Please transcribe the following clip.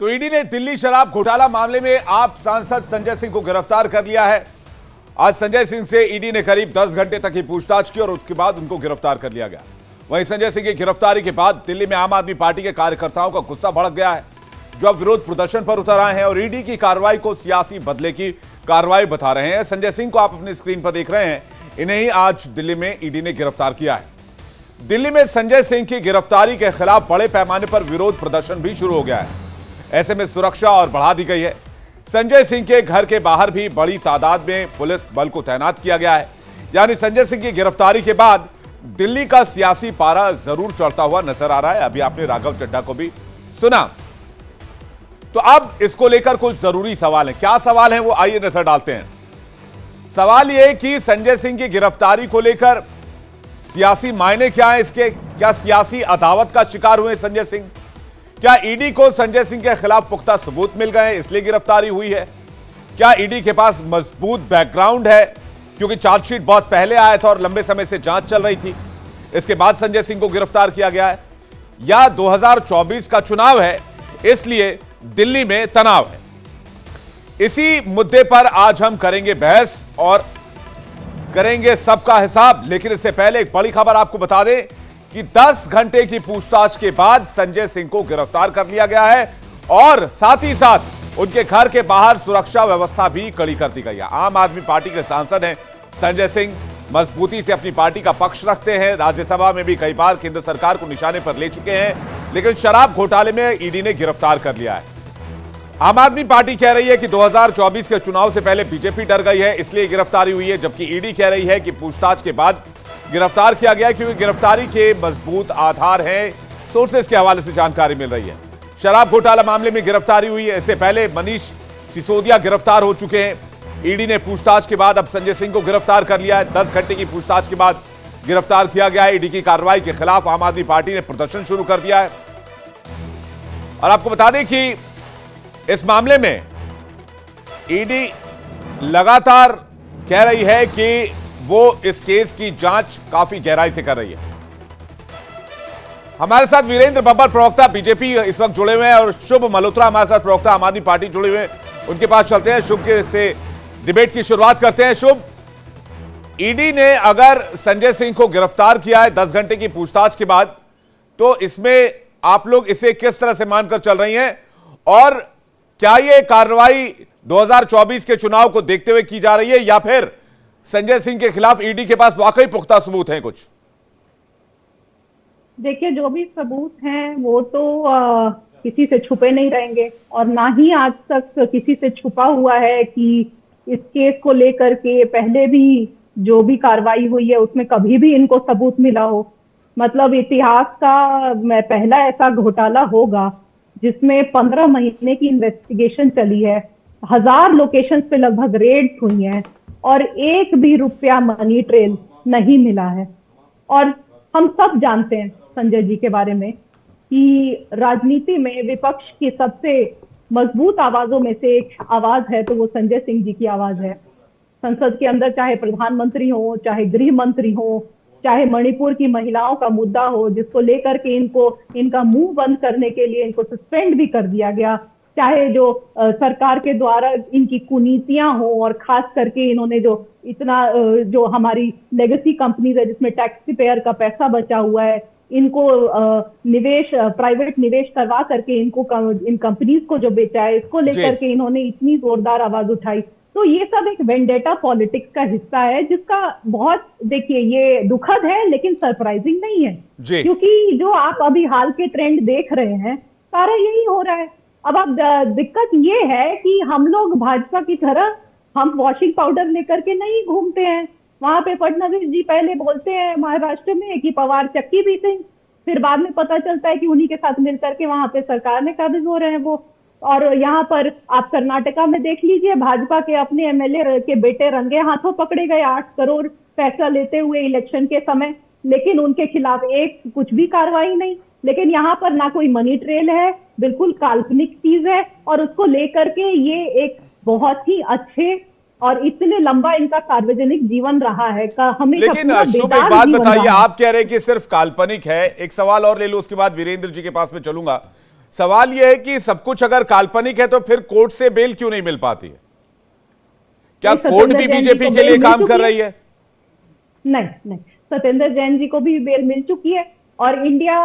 तो ईडी ने दिल्ली शराब घोटाला मामले में आप सांसद संजय सिंह को गिरफ्तार कर लिया है। आज संजय सिंह से ईडी ने करीब 10 घंटे तक की पूछताछ की और उसके बाद उनको गिरफ्तार कर लिया गया। वहीं संजय सिंह की गिरफ्तारी के बाद दिल्ली में आम आदमी पार्टी के कार्यकर्ताओं का गुस्सा भड़क गया है, जो अब विरोध प्रदर्शन पर उतर आए हैं और ईडी की कार्रवाई को सियासी बदले की कार्रवाई बता रहे हैं। संजय सिंह को आप अपनी स्क्रीन पर देख रहे हैं, इन्हें ही आज दिल्ली में ईडी ने गिरफ्तार किया है। दिल्ली में संजय सिंह की गिरफ्तारी के खिलाफ बड़े पैमाने पर विरोध प्रदर्शन भी शुरू हो गया है। ऐसे में सुरक्षा और बढ़ा दी गई है। संजय सिंह के घर के बाहर भी बड़ी तादाद में पुलिस बल को तैनात किया गया है। यानी संजय सिंह की गिरफ्तारी के बाद दिल्ली का सियासी पारा जरूर चढ़ता हुआ नजर आ रहा है। अभी आपने राघव चड्ढा को भी सुना, तो अब इसको लेकर कुछ जरूरी सवाल हैं। क्या सवाल हैं वो आइए नजर डालते हैं। सवाल यह कि संजय सिंह की गिरफ्तारी को लेकर सियासी मायने क्या है इसके? क्या सियासी अदावत का शिकार हुए संजय सिंह? क्या ईडी को संजय सिंह के खिलाफ पुख्ता सबूत मिल गए इसलिए गिरफ्तारी हुई है? क्या ईडी के पास मजबूत बैकग्राउंड है, क्योंकि चार्जशीट बहुत पहले आया था और लंबे समय से जांच चल रही थी, इसके बाद संजय सिंह को गिरफ्तार किया गया है? या 2024 का चुनाव है इसलिए दिल्ली में तनाव है? इसी मुद्दे पर आज हम करेंगे बहस और करेंगे सबका हिसाब। लेकिन इससे पहले एक बड़ी खबर आपको बता दें कि 10 घंटे की पूछताछ के बाद संजय सिंह को गिरफ्तार कर लिया गया है और साथ ही साथ उनके घर के बाहर सुरक्षा व्यवस्था भी कड़ी कर दी गई है। आम आदमी पार्टी के सांसद हैं संजय सिंह, मजबूती से अपनी पार्टी का पक्ष रखते हैं। राज्यसभा में भी कई बार केंद्र सरकार को निशाने पर ले चुके हैं, लेकिन शराब घोटाले में ईडी ने गिरफ्तार कर लिया है। आम आदमी पार्टी कह रही है कि 2024 के चुनाव से पहले बीजेपी डर गई है इसलिए गिरफ्तारी हुई है, जबकि ईडी कह रही है कि पूछताछ के बाद गिरफ्तार किया गया क्योंकि गिरफ्तारी के मजबूत आधार हैं। सोर्सेस के हवाले से जानकारी मिल रही है। शराब घोटाला मामले में गिरफ्तारी हुई है। इससे पहले मनीष सिसोदिया गिरफ्तार हो चुके हैं। ईडी ने पूछताछ के बाद अब संजय सिंह को गिरफ्तार कर लिया है। 10 घंटे की पूछताछ के बाद गिरफ्तार किया गया है। ईडी की कार्रवाई के खिलाफ आम आदमी पार्टी ने प्रदर्शन शुरू कर दिया है। और आपको बता दें कि इस मामले में ईडी लगातार कह रही है कि वो इस केस की जांच काफी गहराई से कर रही है। हमारे साथ वीरेंद्र बब्बर प्रवक्ता बीजेपी इस वक्त जुड़े हुए हैं और शुभ मल्होत्रा हमारे साथ प्रवक्ता आम आदमी पार्टी जुड़े हुए हैं, उनके पास चलते हैं। शुभ के से डिबेट की शुरुआत करते हैं। शुभ, ईडी ने अगर संजय सिंह को गिरफ्तार किया है 10 घंटे की पूछताछ के बाद, तो इसमें आप लोग इसे किस तरह से मानकर चल रही हैं और क्या यह कार्रवाई 2024 के चुनाव को देखते हुए की जा रही है या फिर संजय सिंह के खिलाफ ईडी के पास वाकई पुख्ता सबूत हैं कुछ? देखिए, जो भी सबूत हैं वो तो किसी से छुपे नहीं रहेंगे और ना ही आज तक किसी से छुपा हुआ है कि इस केस को लेकर के पहले भी जो भी कार्रवाई हुई है उसमें कभी भी इनको सबूत मिला हो। मतलब इतिहास का पहला ऐसा घोटाला होगा जिसमें 15 महीने की इन्वेस्टिगेशन चली है, 1000 लोकेशंस पे लगभग रेड्स हुई हैं और एक भी रुपया मनी ट्रेल नहीं मिला है। और हम सब जानते हैं संजय जी के बारे में कि राजनीति में विपक्ष की सबसे मजबूत आवाजों में से एक आवाज है तो वो संजय सिंह जी की आवाज है। संसद के अंदर चाहे प्रधानमंत्री हो, चाहे गृह मंत्री हो, चाहे मणिपुर की महिलाओं का मुद्दा हो जिसको लेकर के इनका मुंह बंद करने के लिए इनको सस्पेंड भी कर दिया गया, चाहे जो सरकार के द्वारा इनकी कुनीतियां हो और खास करके इन्होंने जो इतना जो हमारी लेगेसी कंपनीज है जिसमें टैक्स पेयर का पैसा बचा हुआ है, इनको प्राइवेट निवेश करवा करके इनको इन कंपनीज को जो बेचा है, इसको लेकर के इन्होंने इतनी जोरदार आवाज उठाई। तो ये सब एक वेंडेटा पॉलिटिक्स का हिस्सा है जिसका बहुत, देखिए, ये दुखद है लेकिन सरप्राइजिंग नहीं है, क्योंकि जो आप अभी हाल के ट्रेंड देख रहे हैं सारा यही हो रहा है। अब दिक्कत ये है कि हम लोग भाजपा की तरह हम वॉशिंग पाउडर लेकर के नहीं घूमते हैं। वहां पे फडणवीस जी पहले बोलते हैं महाराष्ट्र में कि पवार चक्की भी थे, फिर बाद में पता चलता है कि उन्हीं के साथ मिलकर के वहां पे सरकार में काबिज हो रहे हैं वो। और यहाँ पर आप कर्नाटका में देख लीजिए, भाजपा के अपने एमएलए के बेटे रंगे हाथों पकड़े गए 8 करोड़ पैसा लेते हुए इलेक्शन के समय, लेकिन उनके खिलाफ एक कुछ भी कार्रवाई नहीं। लेकिन यहाँ पर ना कोई मनी ट्रेल है, बिल्कुल काल्पनिक चीज है और उसको लेकर के ये एक बहुत ही अच्छे और इतने लंबा इनका सार्वजनिक जीवन रहा है हमेशा। लेकिन शुभ, एक बात बताइए, आप कह रहे हैं कि सिर्फ काल्पनिक है। एक सवाल और ले लो, उसके बाद वीरेंद्र जी के पास में चलूंगा। सवाल यह है कि सब कुछ अगर काल्पनिक है तो फिर कोर्ट से बेल क्यों नहीं मिल पाती है? क्या नहीं, कोर्ट सत्येंद्र भी जैन जी बीजेपी को के बेल लिए मिल काम चुकी कर है। रही है? नहीं, सत्येंद्र जैन जी को भी बेल मिल चुकी है और इंडिया